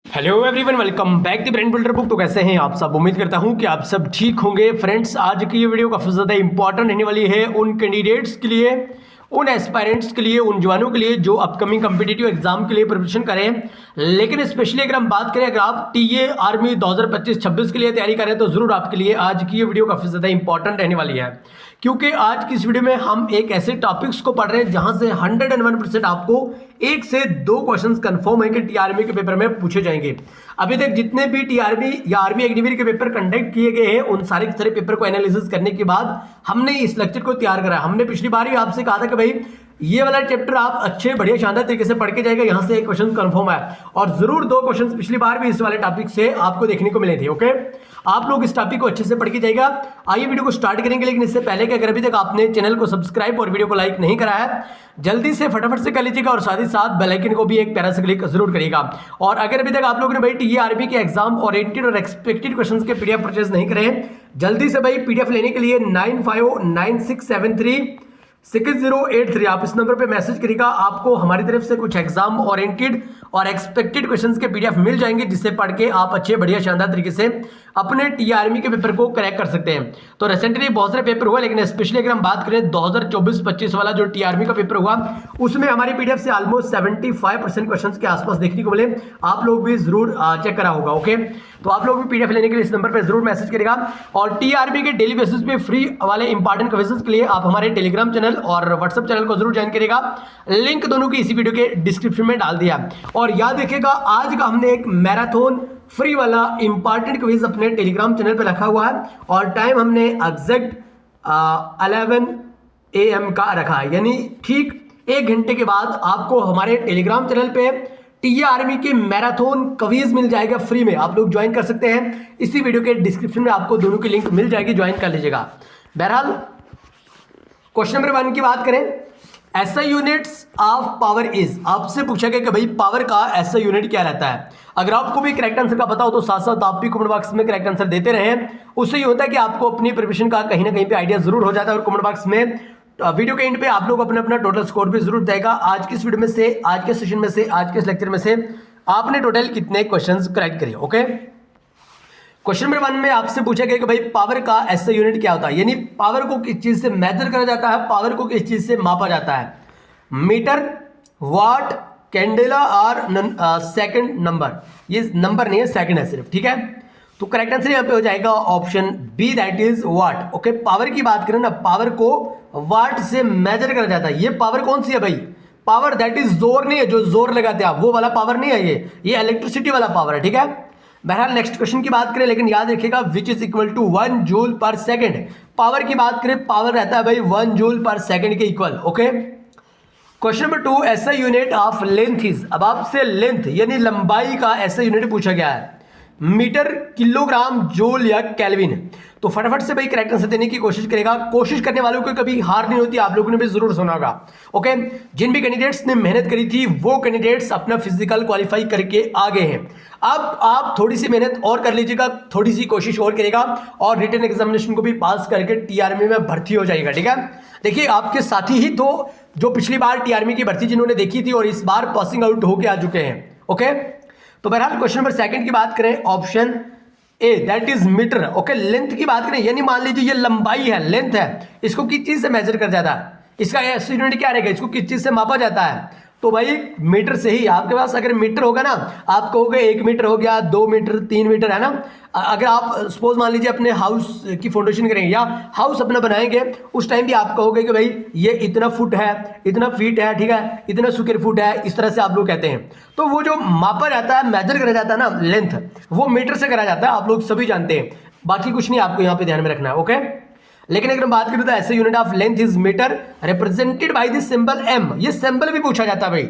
Hello everyone, welcome back to brain builder book. तो कैसे हैं आप सब? उम्मीद करता हूं कि आप सब ठीक होंगे। फ्रेंड्स, आज की ये वीडियो काफ़ी ज़्यादा इंपॉर्टेंट रहने वाली है उन कैंडिडेट्स के लिए, उन एस्पायरेंट्स के लिए, उन जवानों के लिए जो अपकमिंग कम्पिटिटिव एग्जाम के लिए प्रिपरेशन करें। लेकिन स्पेशली अगर हम बात करें, अगर आप टीए आर्मी 2025-26 के लिए तैयारी करें तो ज़रूर आपके लिए आज की ये वीडियो काफ़ी ज़्यादा इंपॉर्टेंट रहने वाली है, क्योंकि आज की इस वीडियो में हम एक ऐसे टॉपिक्स को पढ़ रहे हैं जहां से 101% आपको एक से दो क्वेश्चंस कंफर्म है कि टीआरबी के पेपर में पूछे जाएंगे। अभी तक जितने भी टीआरबी या आर्मी अग्निवीर के पेपर कंडक्ट किए गए हैं, उन सारे के सारे पेपर को एनालिसिस करने के बाद हमने इस लेक्चर को तैयार करा। हमने पिछली बार ही आपसे कहा था कि भाई ये वाला चैप्टर आप अच्छे बढ़िया शानदार तरीके से पढ़ के जाएगा, यहां से एक क्वेश्चन कंफर्म है और जरूर दो क्वेश्चंस पिछली बार भी इस वाले टॉपिक से आपको देखने को मिले थे। ओके, आप लोग इस टॉपिक को अच्छे से पढ़ के जाएगा। आइए वीडियो को स्टार्ट करेंगे, लेकिन इससे पहले कि अगर अभी तक आपने चैनल को सब्सक्राइब और वीडियो को लाइक नहीं करा है, जल्दी से फटाफट से कर लीजिएगा और साथ ही साथ बेल आइकन को भी एक प्यारा से क्लिक जरूर करिएगा। और अगर अभी तक आप लोगों ने भाई टीआरबी के एग्जाम ओरिएंटेड और एक्सपेक्टेड क्वेश्चंस के पीडीएफ परचेज नहीं करे हैं, जल्दी से भाई पीडीएफ लेने के लिए 9596736083 आप इस नंबर पे मैसेज करिएगा। आपको हमारी तरफ से कुछ एग्जाम ओरिएंटेड और एक्सपेक्टेड क्वेश्चंस के पीडीएफ मिल जाएंगे, जिससे पढ़ के आप अच्छे बढ़िया शानदार तरीके से अपने टीआरबी के पेपर को क्रैक कर सकते हैं। तो रिसेंटली बहुत सारे पेपर हुआ, लेकिन स्पेशली अगर हम बात करें 2024-25 वाला जो टीआरबी का पेपर हुआ, उसमें हमारी पीडीएफ से ऑलमोस्ट 75% क्वेश्चंस के आसपास देखने को मिले। आप लोग भी जरूर चेक करा होगा। ओके, तो आप लोग भी पीडीएफ लेने के लिए इस नंबर पर जरूर मैसेज करेगा। और टीआरबी के डेली बेसिस पे फ्री वाले इंपॉर्टेंट क्वेश्चंस के लिए आप हमारे टेलीग्राम चैनल और व्हाट्सएप चैनल को जरूर ज्वाइन करेगा। लिंक दोनों की इसी वीडियो के डिस्क्रिप्शन में डाल दिया। और याद रखिएगा, आज का हमने एक मैराथन फ्री वाला इंपॉर्टेंट क्विज अपने टेलीग्राम चैनल पे रखा हुआ है और टाइम हमने एग्जैक्ट 11 AM का रखा है, यानी ठीक 1 घंटे के बाद आपको हमारे टेलीग्राम चैनल पे टीआरबी के मैराथन क्विज मिल जाएगा फ्री में। आप लोग ज्वाइन कर सकते हैं, इसी वीडियो के डिस्क्रिप्शन में आपको दोनों की लिंक मिल जाएगी, ज्वाइन कर लीजिएगा। बहरहाल क्वेश्चन नंबर 1 की बात करें, SI units of power is, आपसे पूछा गया कि भाई पावर का एसआई यूनिट क्या रहता है। अगर आपको भी करेक्ट आंसर का पता हो तो साथ साथ आप भी कमेंट बॉक्स में करेक्ट आंसर देते रहें। उससे ये होता है कि आपको अपनी प्रिपरेशन का कहीं ना कहीं पे आइडिया जरूर हो जाता है और कमेंट बॉक्स में वीडियो के एंड पे आप लोग अपना अपना टोटल स्कोर भी जरूर देगा। आज की इस वीडियो में से, आज के सेशन में से, आज के इस लेक्चर में से आपने टोटल कितने क्वेश्चंस करेक्ट करे। ओके, क्वेश्चन नंबर 1 में आपसे पूछा गया कि भाई पावर का एसआई यूनिट क्या होता है, यानी पावर को किस चीज से मेजर करा जाता है, पावर को किस चीज से मापा जाता है। मीटर, वाट, कैंडेला और सेकंड नंबर। ये नंबर नहीं है, सेकंड है सिर्फ, ठीक है। तो करेक्ट आंसर यहां पे हो जाएगा option B, that is watt. Okay, power की बात करें ना, पावर को वाट से मेजर करा जाता है। ये पावर कौन सी है भाई? पावर दैट इज जोर नहीं है, जो जोर लगाते हैं आप, वो वाला पावर नहीं है, ये इलेक्ट्रिसिटी वाला पावर है, ठीक है। बहरहाल नेक्स्ट क्वेश्चन की बात करें, लेकिन याद रखिएगा which is equal to 1 joule per second. Power की बात करें, पावर रहता है भाई 1 जूल पर सेकंड के equal. Okay, question number 2, SI unit of length is, अब आपसे लेंथ यानी लंबाई का एसआई यूनिट पूछा गया है। मीटर, किलोग्राम, जूल या केल्विन। तो फटाफट से भाई करेक्ट आंसर देने की कोशिश करेगा। कोशिश करने वालों को कभी हार नहीं होती, आप लोगों ने भी जरूर सुना होगा। ओके, जिन भी कैंडिडेट्स ने मेहनत करी थी वो कैंडिडेट्स अपना फिजिकल क्वालिफाई करके आ गए हैं। अब आप थोड़ी सी मेहनत और कर लीजिएगा, थोड़ी सी कोशिश और करेगा और रिटन एग्जामिनेशन को भी पास करके टीआरबी में भर्ती हो जाएगा, ठीक है। देखिए, आपके साथी ही तो जो पिछली बार टीआरबी की भर्ती जिन्होंने देखी थी और इस बार पासिंग आउट होके आ चुके हैं। ओके, तो बहरहाल क्वेश्चन नंबर 2 की बात करें, option A that is metre. Okay, length की बात करें, यानी मान लीजिए ये लंबाई है, लेंथ है, इसको किस चीज से मेजर कर जाता है, इसका एसआई यूनिट क्या रहेगा, इसको किस चीज से मापा जाता है। तो भाई मीटर से ही, आपके पास अगर मीटर होगा ना, आप कहोगे 1 मीटर हो गया, 2 मीटर, 3 मीटर, है ना। अगर आप सपोज मान लीजिए अपने हाउस की फाउंडेशन करेंगे या हाउस अपना बनाएंगे, उस टाइम भी आप कहोगे कि भाई ये इतना फुट है, इतना फीट है, ठीक है, इतना स्क्वायर फुट है, इस तरह से आप लोग कहते हैं। तो वो जो मापा जाता है, मेजर करा जाता है ना लेंथ, वो मीटर से करा जाता है, आप लोग सभी जानते हैं। बाकी कुछ नहीं आपको यहाँ पे ध्यान में रखना है। ओके, लेकिन अगर हम बात करें तो SI unit of length is metre represented by the symbol M. ये सिंबल भी पूछा जाता है भाई,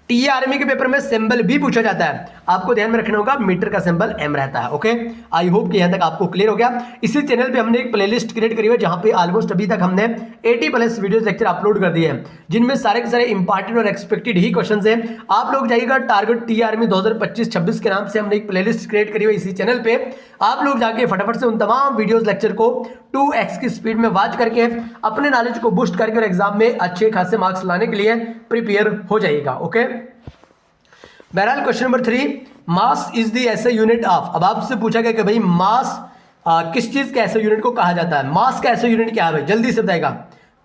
टीआरबी के पेपर में सिंबल भी पूछा जाता है, आपको ध्यान में रखना होगा, मीटर का सिंबल एम रहता है। ओके, आई होप कि यहां तक आपको क्लियर हो गया। इसी चैनल पे हमने एक प्लेलिस्ट क्रिएट करी है जहां पे ऑलमोस्ट अभी तक हमने 80+ वीडियोस लेक्चर अपलोड कर दिए हैं, जिनमें सारे के सारे इंपॉर्टेंट और एक्सपेक्टेड ही क्वेश्चंस हैं। आप लोग जाइएगा, टारगेट टीआरबी 2025-26 के नाम से हमने एक प्लेलिस्ट क्रिएट करी है इसी चैनल पे। आप लोग जाके फटाफट से उन तमाम वीडियोस लेक्चर को 2x की स्पीड में वॉच करके अपने नॉलेज को बूस्ट करके और एग्जाम में अच्छे खासे मार्क्स लाने के लिए प्रिपेयर हो जाइएगा। ओके, बहरहाल question number 3, mass is the SI unit of, अब आपसे पूछा गया कि भाई मास किस चीज के ऐसे यूनिट को कहा जाता है। मास का ऐसा यूनिट क्या है भाई, जल्दी से बताएगा।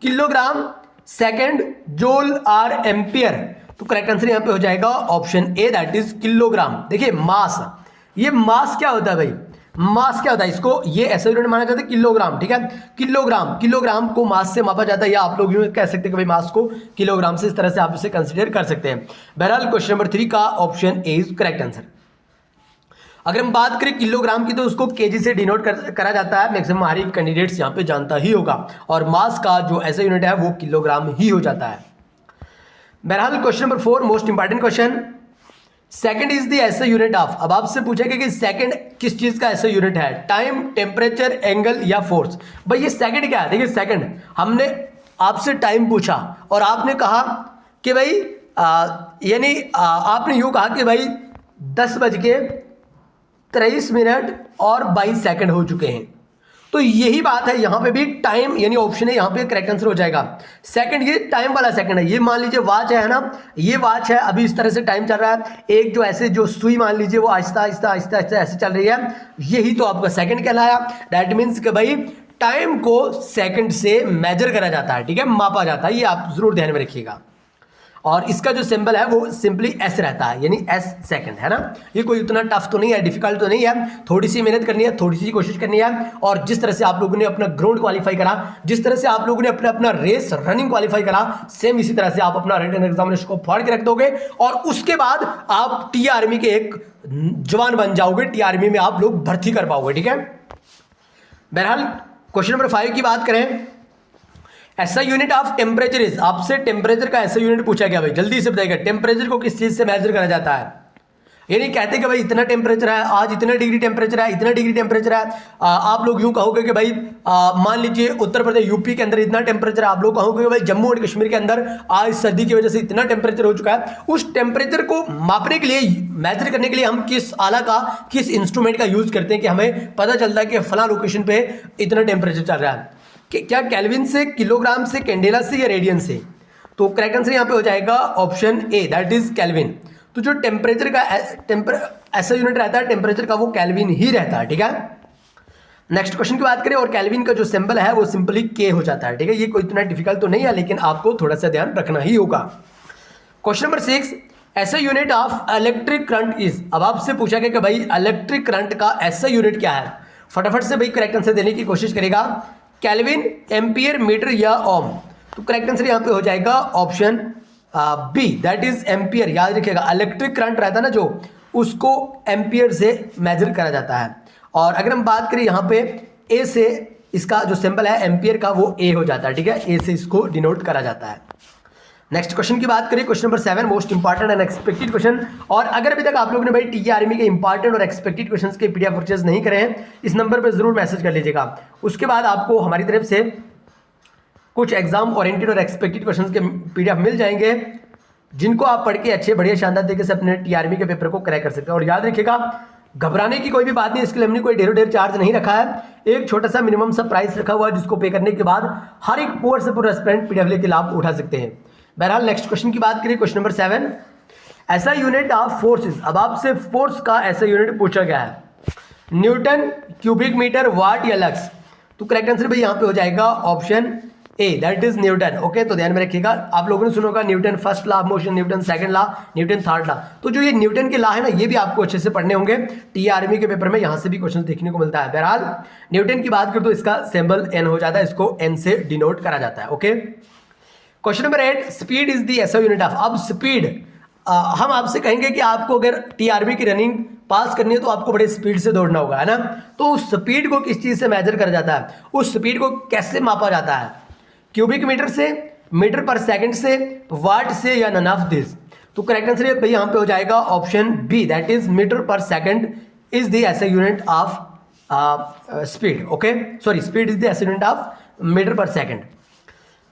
किलोग्राम, सेकंड, जूल और एम्पियर। तो करेक्ट आंसर यहां पे हो जाएगा option A, that is kilogram. देखिए मास, ये मास क्या होता है भाई, मास क्या होता है, इसको ये ऐसा यूनिट माना जाता है किलोग्राम, ठीक है। किलोग्राम को मास से मापा जाता है, या आप लोग यूं कह सकते हैं कि भाई मास को किलोग्राम से, इस तरह से आप इसे कंसीडर कर सकते हैं। बहरहाल क्वेश्चन नंबर 3 का option A is correct answer. अगर हम बात करें किलोग्राम की तो उसको केजी से डिनोट करा जाता है, मैक्सिमम हमारी कैंडिडेट्स यहाँ पे जानता ही होगा, और मास का जो ऐसा यूनिट है वो किलोग्राम ही हो जाता है। बहरहाल question number 4 most important question, second is the SI unit of. अब आपसे पूछेगा कि सेकंड किस चीज का ऐसा यूनिट है, टाइम, टेम्परेचर, एंगल या फोर्स। भाई ये सेकंड क्या है, देखिए सेकंड, हमने आपसे टाइम पूछा और आपने कहा कि भाई यानी आपने यूं कहा कि भाई 10:23 और 22 सेकंड हो चुके हैं, तो यही बात है यहाँ पे भी टाइम, यानी ऑप्शन है यहाँ पे करेक्ट आंसर हो जाएगा। सेकंड, ये टाइम वाला सेकंड है। ये मान लीजिए वॉच है ना, ये वॉच है, अभी इस तरह से टाइम चल रहा है, एक जो ऐसे जो सुई मान लीजिए वो आहिस्ता आहिस्ता आहिस्ता आहिस्ता ऐसे चल रही है, यही तो आपका सेकंड कहलाया। दैट मीन्स कि भाई टाइम को सेकंड से मेजर करा जाता है, ठीक है, मापा जाता है, ये आप जरूर ध्यान में रखिएगा। और इसका जो सिंबल है वो सिंपली एस रहता है, यानी एस सेकंड है ना। ये कोई उतना टफ तो नहीं है, डिफिकल्ट तो नहीं है, थोड़ी सी मेहनत करनी है, थोड़ी सी कोशिश करनी है। और जिस तरह से आप लोगों ने अपना ग्राउंड क्वालिफाई करा, जिस तरह से आप लोगों ने अपना रेस रनिंग क्वालिफाई करा, सेम इसी तरह से आप अपना रिटन एग्जामिनेशन को फाड़ के रख दोगे, और उसके बाद आप टी आर्मी के एक जवान बन जाओगे, टी आर्मी में आप लोग भर्ती कर पाओगे, ठीक है। बहरहाल क्वेश्चन नंबर 5 की बात करें, ऐसा यूनिट ऑफ टेम्परेचर इज, आपसे टेम्परेचर का ऐसा यूनिट पूछा गया भाई, जल्दी से बताइएगा टेम्परेचर को किस चीज से मेजर करा जाता है। ये नहीं कहते कि भाई इतना टेम्परेचर है, आज इतना डिग्री टेम्परेचर है, इतना डिग्री टेम्परेचर है। आप लोग यूं कहोगे कि भाई मान लीजिए उत्तर प्रदेश यूपी के अंदर इतना टेम्परेचर है, आप लोग कहोगे कि भाई जम्मू और कश्मीर के अंदर आज सर्दी की वजह से इतना टेम्परेचर हो चुका है। उस टेम्परेचर को मापने के लिए, मेजर करने के लिए हम किस आला का, किस इंस्ट्रूमेंट का यूज करते हैं कि हमें पता चलता है कि फला लोकेशन पे इतना टेम्परेचर चल रहा है। क्या केल्विन से, किलोग्राम से, कैंडेला से या रेडियन से। तो करेक्ट आंसर यहां पे हो जाएगा option A, that is kelvin. तो जो टेम्परेचर का ऐसा यूनिट रहता है टेम्परेचर का, वो केल्विन ही रहता है, ठीक है। नेक्स्ट क्वेश्चन की बात करें, और केल्विन का जो सिंबल है वो सिंपली के हो जाता है, ठीक है। ये कोई इतना डिफिकल्ट तो नहीं है, लेकिन आपको थोड़ा सा ध्यान रखना ही होगा। क्वेश्चन नंबर 6, ऐसा unit of electric current is. अब आपसे पूछा गया कि भाई इलेक्ट्रिक करंट का ऐसा यूनिट क्या है। फटाफट से भाई करेक्ट आंसर देने की कोशिश करेगा, केल्विन, एम्पियर, मीटर या ओम। तो करेक्ट आंसर यहां पे हो जाएगा option B, that is ampere. याद रखिएगा इलेक्ट्रिक करंट रहता है ना जो, उसको एम्पियर से मेजर करा जाता है। और अगर हम बात करें यहाँ पे ए से, इसका जो सिंबल है एम्पियर का वो ए हो जाता है, ठीक है, ए से इसको डिनोट करा जाता है। नेक्स्ट क्वेश्चन की बात करें, question number 7 most important and expected question. और अगर अभी तक आप लोगों ने भाई टी आर्मी के इंपॉर्टेंट और एक्सपेक्टेड क्वेश्चंस के पीडीएफ परचेज नहीं करे हैं, इस नंबर पर जरूर मैसेज कर लीजिएगा। उसके बाद आपको हमारी तरफ से कुछ एग्जाम ओरिएंटेड और एक्सपेक्टेड क्वेश्चंस के पीडीएफ मिल जाएंगे, जिनको आप पढ़ के अच्छे बढ़िया शानदार तरीके से अपने टी आर्मी के पेपर को क्रैक कर सकते हैं। और याद रखिएगा घबराने की कोई भी बात नहीं, इसके लिए हमने कोई ढेर चार्ज नहीं रखा है, एक छोटा सा मिनिमम सा प्राइस रखा हुआ है, जिसको पे करने के बाद हर एक पूरा से पूरा एस्पिरेंट पीडीएफ लेके लाभ उठा सकते हैं। बहरहाल नेक्स्ट क्वेश्चन की बात करें, क्वेश्चन नंबर 7, ऐसा यूनिट ऑफ फोर्सेस। अब आपसे फोर्स का ऐसा यूनिट पूछा गया है, न्यूटन, क्यूबिक मीटर, वाट या लक्स। तो करेक्ट आंसर भाई यहाँ पे हो जाएगा option A, that is Newton. Okay, तो ध्यान में रखिएगा, आप लोगों ने सुना होगा Newton first law of motion, Newton second law, Newton third law. तो जो ये न्यूटन के लॉ है ना, ये भी आपको अच्छे से पढ़ने होंगे, टी आर्मी के पेपर में यहाँ से भी क्वेश्चन देखने को मिलता है। बहरहाल न्यूटन की बात करें तो इसका सिंबल एन हो जाता है, इसको एन से डिनोट करा जाता है। Okay, question number 8, speed is the SI unit of. अब स्पीड, हम आपसे कहेंगे कि आपको अगर टी आर्मी की रनिंग पास करनी है तो आपको बड़े स्पीड से दौड़ना होगा, है ना। तो उस स्पीड को किस चीज से मेजर करा जाता है, उस स्पीड को कैसे मापा जाता है, क्यूबिक मीटर से, मीटर पर सेकंड से, वाट से या नन ऑफ दिस। तो करेक्ट आंसर भाई यहाँ पे हो जाएगा option B, that is metre per second is the SI unit of speed. Okay, sorry, speed is the SI unit of metre per second.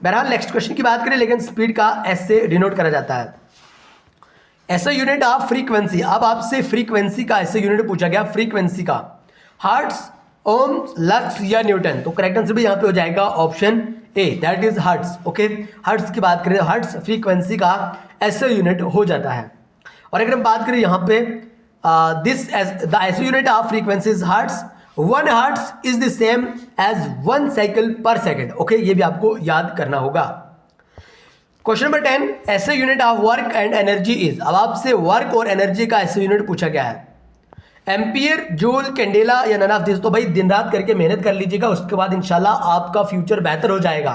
बहरहाल नेक्स्ट क्वेश्चन की बात करें, लेकिन स्पीड का एस से डिनोट करा जाता है, ऐसा यूनिट ऑफ फ्रीक्वेंसी। अब आपसे फ्रीक्वेंसी का ऐसा यूनिट पूछा गया, फ्रीक्वेंसी का हर्ट्ज, ओम्स, लक्स या न्यूटन। तो करेक्ट आंसर भी यहाँ पे हो जाएगा option A, that is hertz. Okay, hertz की बात करें, हर्ट्ज फ्रीक्वेंसी का ऐसा यूनिट हो जाता है। और अगर हम बात करें यहाँ पे this as the SI unit of frequency is hertz, 1 hertz is the same as 1 cycle per second. Okay, ये भी आपको याद करना होगा। Question number 10, SI unit of work and energy is. अब आपसे वर्क और एनर्जी का एसआई यूनिट पूछा गया है, एम्पियर, जूल, कैंडेला या नन ऑफ दिस। तो भाई दिन रात करके मेहनत कर लीजिएगा, उसके बाद इंशाल्लाह आपका फ्यूचर बेहतर हो जाएगा।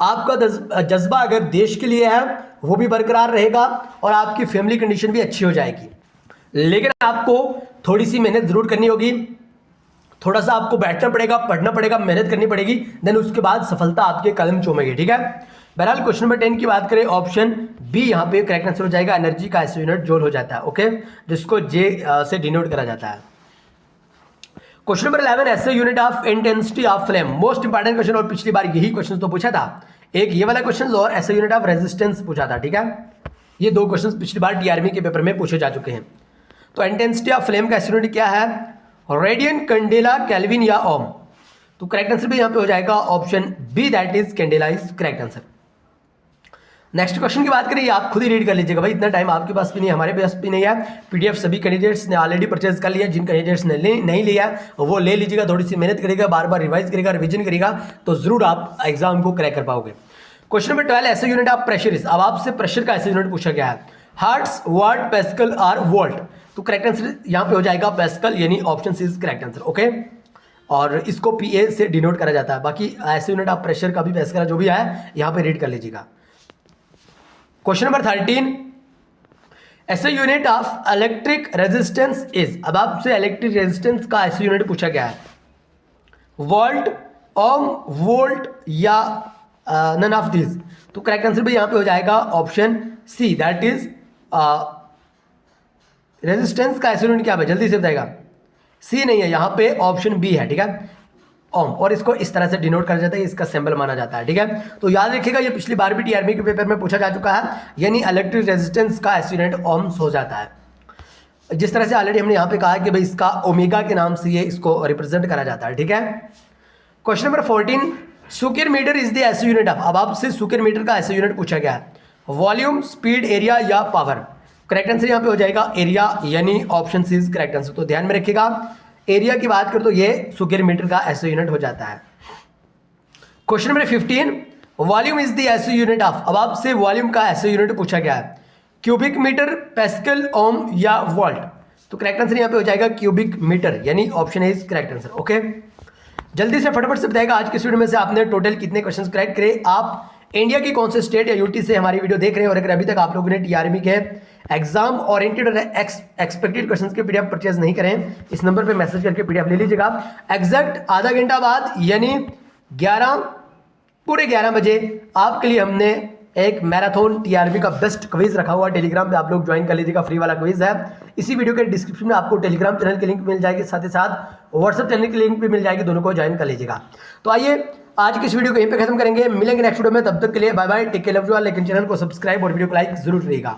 आपका जज्बा अगर देश के लिए है वो भी बरकरार रहेगा और आपकी फैमिली कंडीशन भी अच्छी हो जाएगी। लेकिन आपको थोड़ी सी मेहनत जरूर करनी होगी, थोड़ा सा आपको बैठना पड़ेगा, पढ़ना पड़ेगा, मेहनत करनी पड़ेगी, देन उसके बाद सफलता आपके कदम चूमेगी। ठीक है, बहरहाल क्वेश्चन नंबर 10 की बात करें, ऑप्शन बी यहाँ पे करेक्ट आंसर हो जाएगा। एनर्जी का एसआई यूनिट जूल हो जाता है। ओके, जिसको जे से डिनोट करा जाता है। Question number 11, SI unit of intensity of flame. Most important question, और पिछली बार यही क्वेश्चन तो पूछा था, एक ये वाला क्वेश्चन और एसआई यूनिट ऑफ रेजिस्टेंस पूछा था। ठीक है, ये 2 क्वेश्चन पिछली बार टीआरबी के पेपर में पूछे जा चुके हैं। तो इंटेंसिटी ऑफ फ्लेम का एसआई यूनिट क्या है, रेडियन, कैंडेला, केल्विन या ओम। तो करेक्ट आंसर भी यहाँ पे हो जाएगा option B, that is candela is correct answer. Next question की बात करें, आप खुद ही रीड कर लीजिएगा भाई, इतना टाइम आपके पास भी नहीं, हमारे पास भी नहीं है। पीडीएफ सभी कैंडिडेट्स ने ऑलरेडी परचेज कर लिया, जिन कैंडिडेट्स ने नहीं लिया वो ले लीजिएगा, थोड़ी सी मेहनत करेगा, बार बार रिवाइज करेगा, रिवीजन करेगा, तो जरूर आप एग्जाम को क्रैक कर पाओगे। Question number 12, SI unit of pressure is. अब आपसे प्रेशर का एसआई यूनिट पूछा गया है, हर्ट्स, वाट, पैस्कल और वोल्ट। तो करेक्ट आंसर यहाँ पे हो जाएगा पैस्कल, यानी option C is correct answer. Okay, और इसको पीए से डिनोट करा जाता है। बाकी एसआई यूनिट ऑफ प्रेशर का भी पैस्कल जो भी है यहाँ पे रीड कर लीजिएगा। Question number 13, SI unit of electric resistance is. अब आपसे इलेक्ट्रिक रेजिस्टेंस का एसआई यूनिट पूछा गया है, वोल्ट, ओम, वोल्ट या नन ऑफ दिस। तो करेक्ट आंसर भी यहाँ पे हो जाएगा option C, that is resistance का एसआई यूनिट क्या है, जल्दी से बताएगा। सी नहीं है, यहाँ पे ऑप्शन बी है। ठीक है, ओम, और इसको इस तरह से डिनोट करा जाता है, इसका सिंबल माना जाता है। ठीक है, तो याद रखिएगा, ये पिछली बार भी टीआरबी के पेपर में पूछा जा चुका है, यानी इलेक्ट्रिक रेजिस्टेंस का एसआई यूनिट ओम्स हो जाता है। जिस तरह से ऑलरेडी हमने यहाँ पे कहा कि भाई इसका ओमेगा के नाम से ये इसको रिप्रेजेंट करा जाता है। ठीक है, question number 14, square metre is the SI unit of. अब आपसे स्क्वायर मीटर का एसआई यूनिट पूछा गया है, वॉल्यूम, स्पीड, एरिया या पावर। करेक्ट आंसर यहाँ पे हो जाएगा एरिया, यानी option C is correct answer. तो ध्यान में रखिएगा, एरिया की बात करें तो ये स्क्वायर मीटर का एसआई यूनिट हो जाता है। Question number 15, volume is the SI unit of. अब आपसे वॉल्यूम का एसआई यूनिट पूछा गया है, क्यूबिक मीटर, पैस्कल, ओम या वोल्ट। तो करेक्ट आंसर यहाँ पे हो जाएगा क्यूबिक मीटर, यानी option is correct answer. Okay, जल्दी से फटाफट से बताएगा आज के वीडियो में से आपने टोटल कितने क्वेश्चन क्रैक करे। आप इंडिया की कौन से स्टेट या यूटी से हमारी वीडियो देख रहे हैं, और अगर अभी तक आप लोगों ने टीआरबी के एग्जाम ओरिएंटेड और एक्सपेक्टेड क्वेश्चंस के पीडीएफ परचेज नहीं करें, इस नंबर पे मैसेज करके पीडीएफ ले लीजिएगा। एग्जैक्ट आधा घंटा बाद यानी 11 बजे आपके लिए हमने एक मैराथन टीआरबी का बेस्ट क्विज रखा हुआ, टेलीग्राम पे आप लोग ज्वाइन कर लीजिएगा, फ्री वाला क्विज है। इसी वीडियो के डिस्क्रिप्शन में आपको टेलीग्राम चैनल की लिंक मिल जाएगी, साथ ही साथ व्हाट्सएप चैनल की लिंक भी मिल जाएगी, दोनों को ज्वाइन कर लीजिएगा। तो आइए आज की इस वीडियो को यहीं पे खत्म करेंगे, मिलेंगे नेक्स्ट वीडियो में, तब तक के लिए bye bye, take care, love you all. लेकिन चैनल को सब्सक्राइब और वीडियो को लाइक जरूर करिएगा।